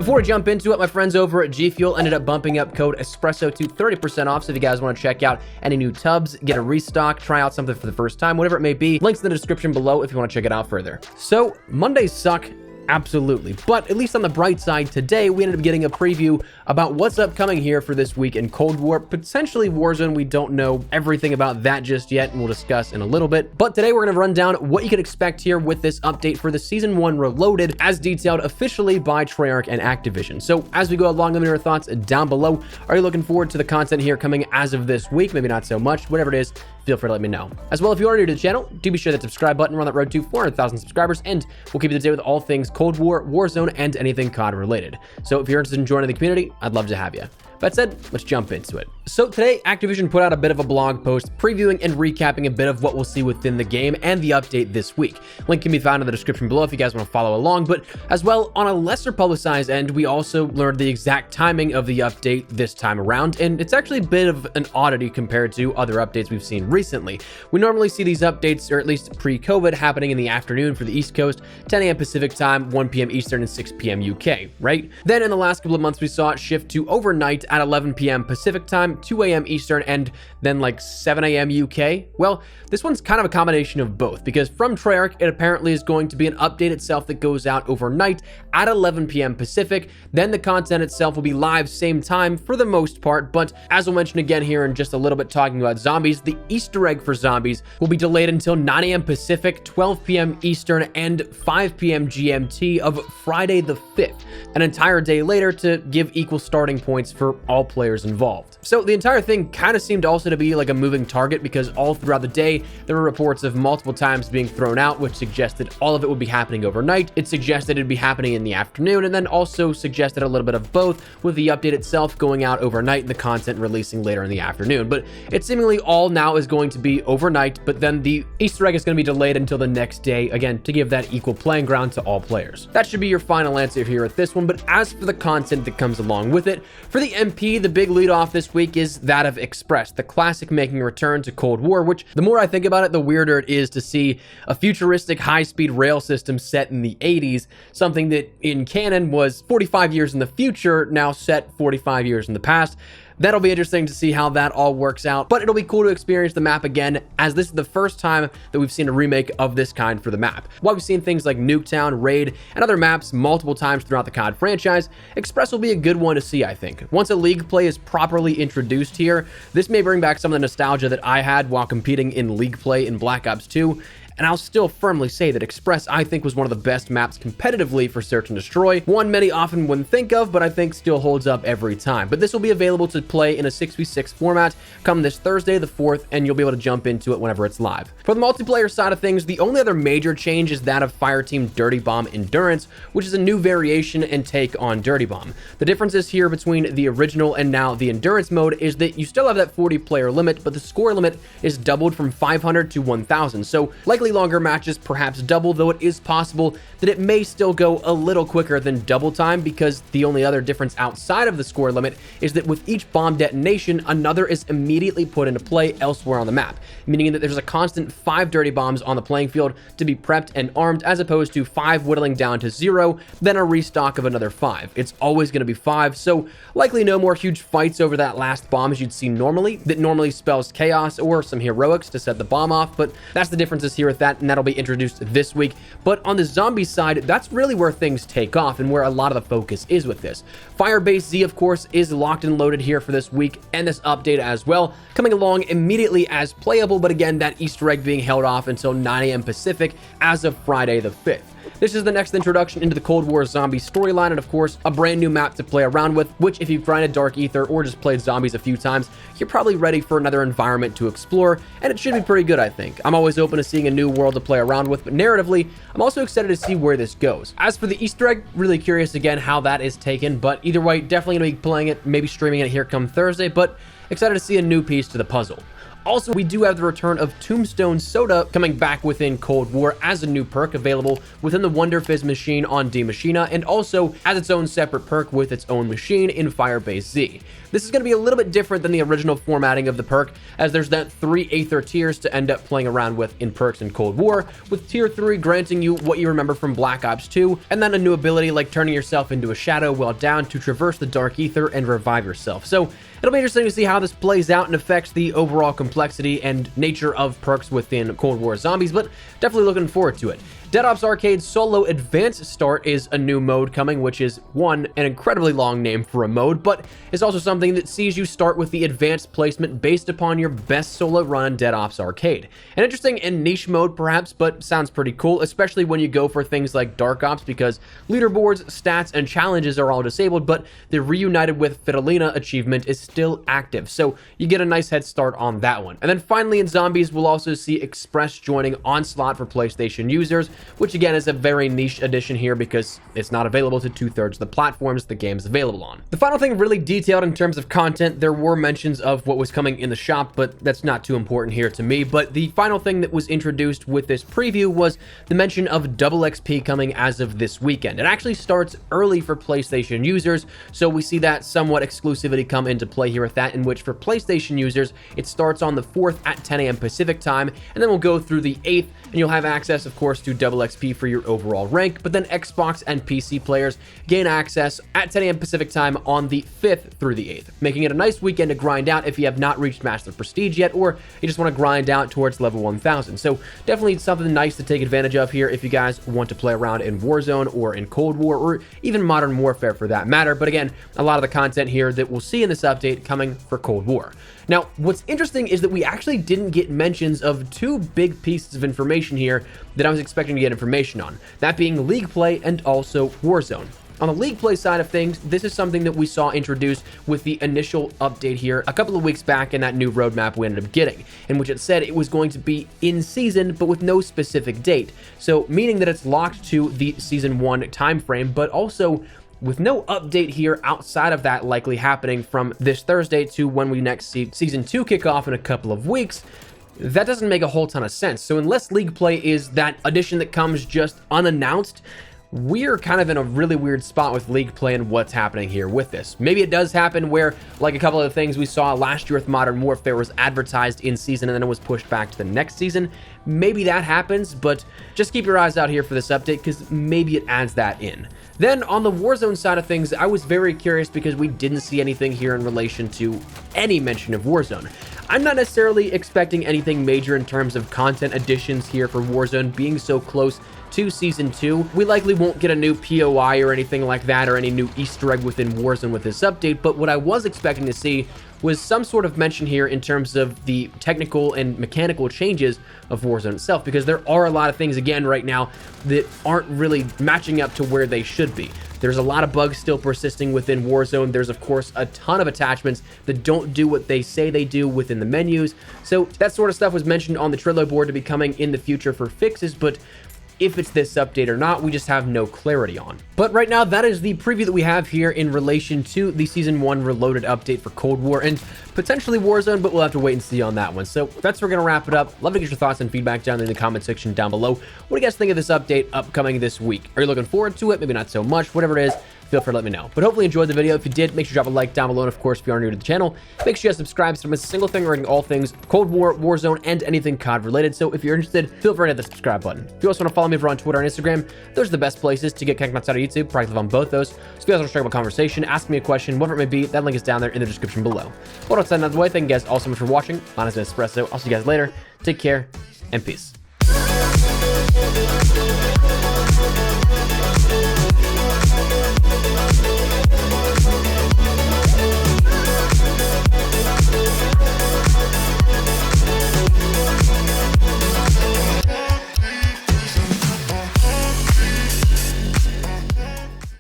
Before we jump into it, my friends over at G Fuel ended up bumping up code Espresso to 30% off. So if you guys want to check out any new tubs, get a restock, try out something for the first time, whatever it may be, links in the description below if you want to check it out further. So Mondays suck. Absolutely. But at least on the bright side, today we ended up getting a preview about what's upcoming here for this week in Cold War, potentially Warzone. We don't know everything about that just yet, and we'll discuss in a little bit. But today we're going to run down what you can expect here with this update for the Season 1 Reloaded, as detailed officially by TREYARCH and Activision. So as we go along, let me know your thoughts down below. Are you looking forward to the content here coming as of this week? Maybe not so much. Whatever it is, feel free to let me know. As well, if you are new to the channel, do be sure to hit the subscribe button. We're on that road to 400,000 subscribers, and we'll keep you up to date with all things Cold War, Warzone, and anything COD related. So if you're interested in joining the community, I'd love to have you. That said, let's jump into it. So today, Activision put out a bit of a blog post previewing and recapping a bit of what we'll see within the game and the update this week. Link can be found in the description below if you guys want to follow along, but as well, on a lesser publicized end, we also learned the exact timing of the update this time around, and it's actually a bit of an oddity compared to other updates we've seen recently. We normally see these updates, or at least pre-COVID, happening in the afternoon for the East Coast, 10 a.m. Pacific time, 1 p.m. Eastern, and 6 p.m. UK, right? Then in the last couple of months, we saw it shift to overnight at 11 p.m. Pacific time, 2 a.m. Eastern, and then like 7 a.m. UK. Well, this one's kind of a combination of both, because from Treyarch, it apparently is going to be an update itself that goes out overnight at 11 p.m. Pacific. Then the content itself will be live same time for the most part, but as we'll mention again here in just a little bit talking about zombies, the Easter egg for zombies will be delayed until 9 a.m. Pacific, 12 p.m. Eastern, and 5 p.m. GMT of Friday the 5th, an entire day later to give equal starting points for all players involved. So the entire thing kind of seemed also to be like a moving target, because all throughout the day there were reports of multiple times being thrown out, which suggested all of it would be happening overnight. It suggested it'd be happening in the afternoon, and then also suggested a little bit of both, with the update itself going out overnight and the content releasing later in the afternoon. But it seemingly all now is going to be overnight, but then the Easter egg is going to be delayed until the next day, again, to give that equal playing ground to all players. That should be your final answer here at this one. But as for the content that comes along with it, for the MP, the big lead off this week is that of Express, the classic making a return to Cold War, which the more I think about it, the weirder it is to see a futuristic high-speed rail system set in the 80s, something that in canon was 45 years in the future, now set 45 years in the past. That'll be interesting to see how that all works out, but it'll be cool to experience the map again, as this is the first time that we've seen a remake of this kind for the map. While we've seen things like Nuketown, Raid, and other maps multiple times throughout the COD franchise, Express will be a good one to see, I think. Once a League play is properly introduced here, this may bring back some of the nostalgia that I had while competing in League play in Black Ops 2, and I'll still firmly say that Express, I think, was one of the best maps competitively for Search and Destroy. One many often wouldn't think of, but I think still holds up every time. But this will be available to play in a 6v6 format come this Thursday, the 4th, and you'll be able to jump into it whenever it's live. For the multiplayer side of things, the only other major change is that of Fireteam Dirty Bomb Endurance, which is a new variation and take on Dirty Bomb. The differences here between the original and now the Endurance mode is that you still have that 40-player limit, but the score limit is doubled from 500 to 1,000. So likely longer matches, perhaps double, though it is possible that it may still go a little quicker than double time, because the only other difference outside of the score limit is that with each bomb detonation, another is immediately put into play elsewhere on the map, meaning that there's a constant 5 dirty bombs on the playing field to be prepped and armed, as opposed to 5 whittling down to 0, then a restock of another 5. It's always going to be 5, so likely no more huge fights over that last bomb as you'd see normally. That normally spells chaos or some heroics to set the bomb off, but that's the differences here with that, and that'll be introduced this week. But on the zombie side, that's really where things take off and where a lot of the focus is with this. Firebase Z, of course, is locked and loaded here for this week and this update as well, coming along immediately as playable, but again, that Easter egg being held off until 9 a.m. Pacific as of Friday the 5th. This is the next introduction into the Cold War zombie storyline, and of course, a brand new map to play around with, which if you've grinded Dark Ether or just played zombies a few times, you're probably ready for another environment to explore, and it should be pretty good, I think. I'm always open to seeing a new world to play around with, but narratively, I'm also excited to see where this goes. As for the Easter egg, really curious again how that is taken, but either way, definitely gonna be playing it, maybe streaming it here come Thursday, but excited to see a new piece to the puzzle. Also, we do have the return of Tombstone Soda coming back within Cold War as a new perk available within the Wonder Fizz machine on D Machina, and also as its own separate perk with its own machine in Firebase Z. This is going to be a little bit different than the original formatting of the perk, as there's that 3 Aether tiers to end up playing around with in perks in Cold War, with tier 3 granting you what you remember from Black Ops 2, and then a new ability like turning yourself into a shadow while down to traverse the Dark Aether and revive yourself. So it'll be interesting to see how this plays out and affects the overall complexity and nature of perks within Cold War Zombies, but definitely looking forward to it. Dead Ops Arcade Solo Advanced Start is a new mode coming, which is, one, an incredibly long name for a mode, but is also something that sees you start with the advanced placement based upon your best solo run in Dead Ops Arcade. An interesting and niche mode, perhaps, but sounds pretty cool, especially when you go for things like Dark Ops, because leaderboards, stats, and challenges are all disabled, but the Reunited with Fidelina achievement is still active, so you get a nice head start on that one. And then finally in Zombies, we'll also see Express joining Onslaught for PlayStation users, which again is a very niche addition here because it's not available to 2/3 of the platforms the game is available on. The final thing really detailed in terms of content, there were mentions of what was coming in the shop, but that's not too important here to me. But the final thing that was introduced with this preview was the mention of double XP coming as of this weekend. It actually starts early for PlayStation users, so we see that somewhat exclusivity come into play here with that, in which for PlayStation users, it starts on the 4th at 10 a.m. Pacific time, and then we'll go through the 8th, and you'll have access, of course, to double XP for your overall rank, but then Xbox and PC players gain access at 10 a.m. Pacific time on the 5th through the 8th, making it a nice weekend to grind out if you have not reached Master Prestige yet, or you just want to grind out towards level 1000. So definitely something nice to take advantage of here if you guys want to play around in Warzone or in Cold War, or even Modern Warfare for that matter. But again, a lot of the content here that we'll see in this update coming for Cold War. Now, what's interesting is that we actually didn't get mentions of 2 big pieces of information here that I was expecting to get information on, that being League Play and also Warzone. On the League Play side of things, this is something that we saw introduced with the initial update here a couple of weeks back in that new roadmap we ended up getting, in which it said it was going to be in season, but with no specific date. So meaning that it's locked to the Season 1 time frame, but also with no update here outside of that likely happening from this Thursday to when we next see Season 2 kick off in a couple of weeks. That doesn't make a whole ton of sense. So unless League Play is that addition that comes just unannounced, we're kind of in a really weird spot with League Play and what's happening here with this. Maybe it does happen where, like a couple of the things we saw last year with Modern Warfare, was advertised in season and then it was pushed back to the next season. Maybe that happens, but just keep your eyes out here for this update because maybe it adds that in. Then on the Warzone side of things, I was very curious because we didn't see anything here in relation to any mention of Warzone. I'm not necessarily expecting anything major in terms of content additions here for Warzone being so close to Season 2. We likely won't get a new POI or anything like that, or any new Easter egg within Warzone with this update, but what I was expecting to see was some sort of mention here in terms of the technical and mechanical changes of Warzone itself, because there are a lot of things, again, right now that aren't really matching up to where they should be. There's a lot of bugs still persisting within Warzone. There's, of course, a ton of attachments that don't do what they say they do within the menus. So that sort of stuff was mentioned on the Trello board to be coming in the future for fixes, but if it's this update or not, we just have no clarity on. But right now, that is the preview that we have here in relation to the Season 1 Reloaded update for Cold War and potentially Warzone, but we'll have to wait and see on that one. So that's where we're going to wrap it up. Love to get your thoughts and feedback down in the comment section down below. What do you guys think of this update upcoming this week? Are you looking forward to it? Maybe not so much. Whatever it is, feel free to let me know. But hopefully you enjoyed the video. If you did, make sure to drop a like down below. And of course, if you are new to the channel, make sure you subscribe so you don't miss a single thing regarding all things Cold War, Warzone, and anything COD related. So if you're interested, feel free to hit the subscribe button. If you also want to follow me over on Twitter and Instagram, those are the best places to get connected outside of YouTube. Probably live on both those. So if you guys want to strike up a conversation, ask me a question, whatever it may be, that link is down there in the description below. What else out of the way, thank you guys all so much for watching. My name is Espresso. I'll see you guys later. Take care and peace.